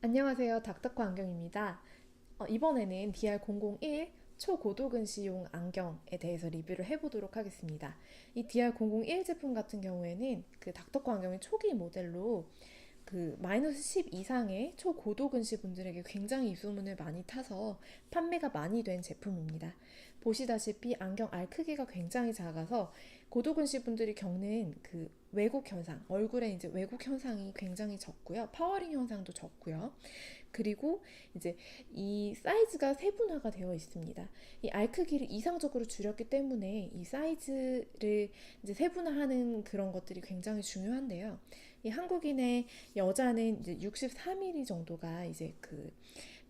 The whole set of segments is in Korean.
안녕하세요. 닥터커 안경입니다. 이번에는 DR001 초고도근시용 안경에 대해서 리뷰를 해보도록 하겠습니다. 이 DR001 제품 같은 경우에는 그 닥터커 안경의 초기 모델로 그 마이너스 10 이상의 초고도 근시 분들에게 굉장히 입소문을 많이 타서 판매가 많이 된 제품입니다. 보시다시피 안경 알 크기가 굉장히 작아서 고도 근시 분들이 겪는 그 왜곡 현상, 얼굴에 이제 왜곡 현상이 굉장히 적고요. 파워링 현상도 적고요. 그리고 이제 이 사이즈가 세분화가 되어 있습니다. 이 알 크기를 이상적으로 줄였기 때문에 이 사이즈를 이제 세분화하는 그런 것들이 굉장히 중요한데요. 이 한국인의 여자는 이제 63mm 정도가 이제 그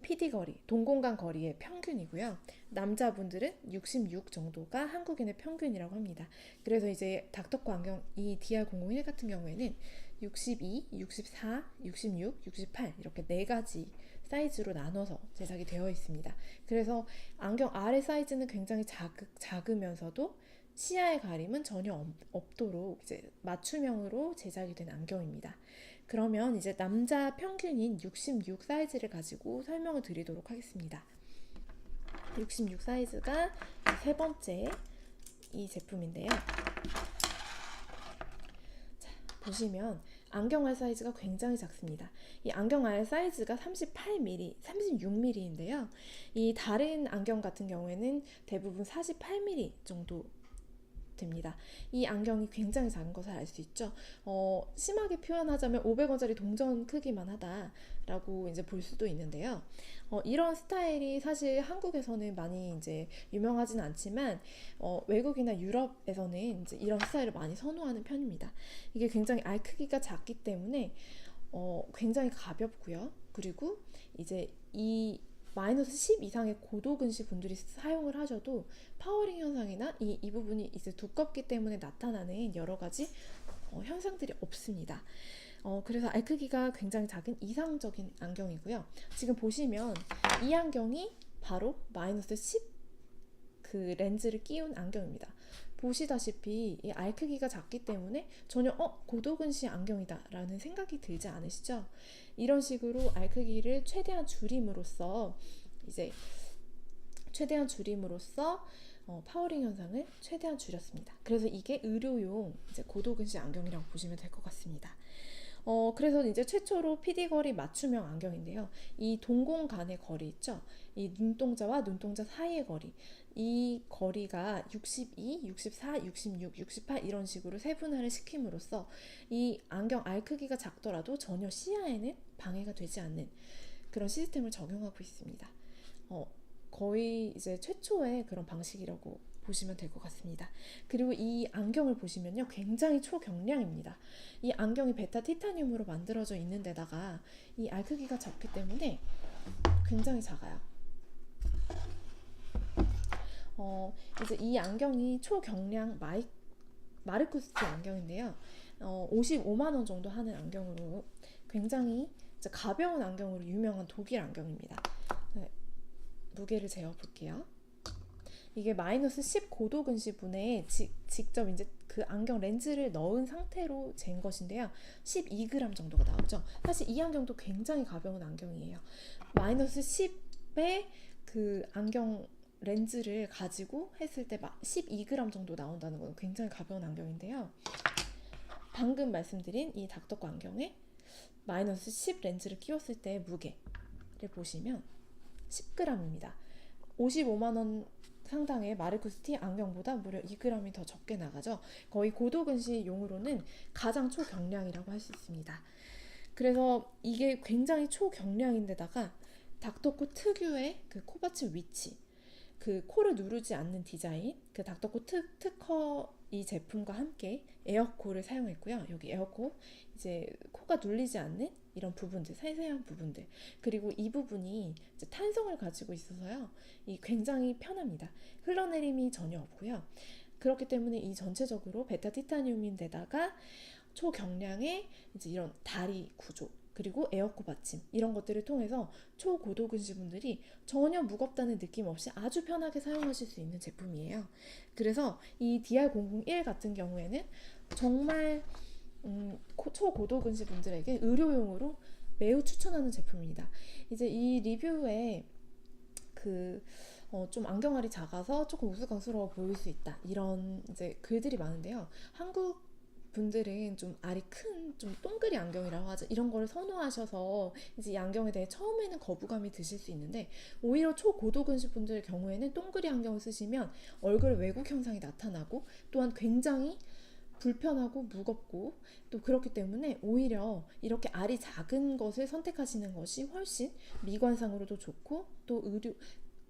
PD 거리, 동공간 거리의 평균이고요. 남자분들은 66 정도가 한국인의 평균이라고 합니다. 그래서 이제 닥터코 안경 이 DR001 같은 경우에는 62, 64, 66, 68 이렇게 네 가지 사이즈로 나눠서 제작이 되어 있습니다. 그래서 안경 아래 사이즈는 굉장히 작으면서도 시야의 가림은 전혀 없도록 이제 맞춤형으로 제작이 된 안경입니다. 그러면 이제 남자 평균인 66 사이즈를 가지고 설명을 드리도록 하겠습니다. 66 사이즈가 세 번째 이 제품인데요. 자, 보시면 안경알 사이즈가 굉장히 작습니다. 이 안경알 사이즈가 38mm, 36mm인데요. 이 다른 안경 같은 경우에는 대부분 48mm 정도 됩니다. 이 안경이 굉장히 작은 것을 알 수 있죠. 심하게 표현하자면 500원짜리 동전 크기만 하다라고 이제 볼 수도 있는데요. 이런 스타일이 사실 한국에서는 많이 이제 유명하지는 않지만 외국이나 유럽에서는 이제 이런 스타일을 많이 선호하는 편입니다. 이게 굉장히 알 크기가 작기 때문에 굉장히 가볍고요. 그리고 이제 이 마이너스 10 이상의 고도근시 분들이 사용을 하셔도 파워링 현상이나 이 부분이 이제 두껍기 때문에 나타나는 여러 가지 현상들이 없습니다. 그래서 알 크기가 굉장히 작은 이상적인 안경이고요. 지금 보시면 이 안경이 바로 마이너스 10 그 렌즈를 끼운 안경입니다. 보시다시피 이 알 크기가 작기 때문에 전혀 고도근시 안경이다 라는 생각이 들지 않으시죠? 이런 식으로 알 크기를 이제 최대한 줄임으로써 파워링 현상을 최대한 줄였습니다. 그래서 이게 의료용 이제 고도근시 안경이라고 보시면 될 것 같습니다. 그래서 이제 최초로 PD 거리 맞춤형 안경인데요. 이 동공 간의 거리 있죠? 이 눈동자와 눈동자 사이의 거리. 이 거리가 62, 64, 66, 68 이런 식으로 세분화를 시킴으로써 이 안경 알 크기가 작더라도 전혀 시야에는 방해가 되지 않는 그런 시스템을 적용하고 있습니다. 거의 이제 최초의 그런 방식이라고 보시면 될 것 같습니다. 그리고 이 안경을 보시면요, 굉장히 초경량입니다. 이 안경이 베타 티타늄으로 만들어져 있는 데다가 이 알 크기가 작기 때문에 굉장히 작아요. 이제 이 안경이 초경량 마르쿠스티 안경인데요. 55만 원 정도 하는 안경으로 굉장히 가벼운 안경으로 유명한 독일 안경입니다. 네, 무게를 재어볼게요. 이게 마이너스 10 고도근시분에 직접 이제 그 안경 렌즈를 넣은 상태로 잰 것인데요. 12g 정도가 나오죠. 사실 이 안경도 굉장히 가벼운 안경이에요. 마이너스 10의 그 안경 렌즈를 가지고 했을 때 12g 정도 나온다는 건 굉장히 가벼운 안경인데요. 방금 말씀드린 이 닥터코 안경에 마이너스 10 렌즈를 끼웠을 때 무게를 보시면 10g입니다. 55만 원 상당의 마르쿠스티 안경보다 무려 2g이 더 적게 나가죠. 거의 고도근시용으로는 가장 초경량이라고 할 수 있습니다. 그래서 이게 굉장히 초경량인데다가 닥터코 특유의 그 코받침 위치, 그 코를 누르지 않는 디자인, 그 닥터코 특허 이 제품과 함께 에어코를 사용했고요. 여기 에어코, 이제 코가 눌리지 않는 이런 부분들, 세세한 부분들, 그리고 이 부분이 이제 탄성을 가지고 있어서요, 이 굉장히 편합니다. 흘러내림이 전혀 없고요. 그렇기 때문에 이 전체적으로 베타 티타늄인데다가 초경량의 이제 이런 다리 구조, 그리고 에어코 받침 이런 것들을 통해서 초고도근시 분들이 전혀 무겁다는 느낌 없이 아주 편하게 사용하실 수 있는 제품이에요. 그래서 이 DR001 같은 경우에는 정말 초고도근시 분들에게 의료용으로 매우 추천하는 제품입니다. 이제 이 리뷰에 좀 안경알이 작아서 조금 우스꽝스러워 보일 수 있다, 이런 이제 글들이 많은데요. 한국 분들은 좀 알이 큰 좀 동그리 안경이라고 하죠. 이런 거를 선호하셔서 이제 이 안경에 대해 처음에는 거부감이 드실 수 있는데, 오히려 초고도 근시 분들 경우에는 동그리 안경을 쓰시면 얼굴 왜곡 현상이 나타나고, 또한 굉장히 불편하고 무겁고, 또 그렇기 때문에 오히려 이렇게 알이 작은 것을 선택하시는 것이 훨씬 미관상으로도 좋고, 또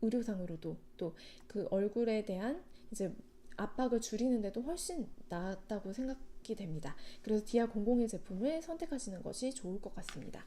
의료상으로도, 또 그 얼굴에 대한 이제 압박을 줄이는데도 훨씬 낫다고 생각이 됩니다. 그래서 디아 001 제품을 선택하시는 것이 좋을 것 같습니다.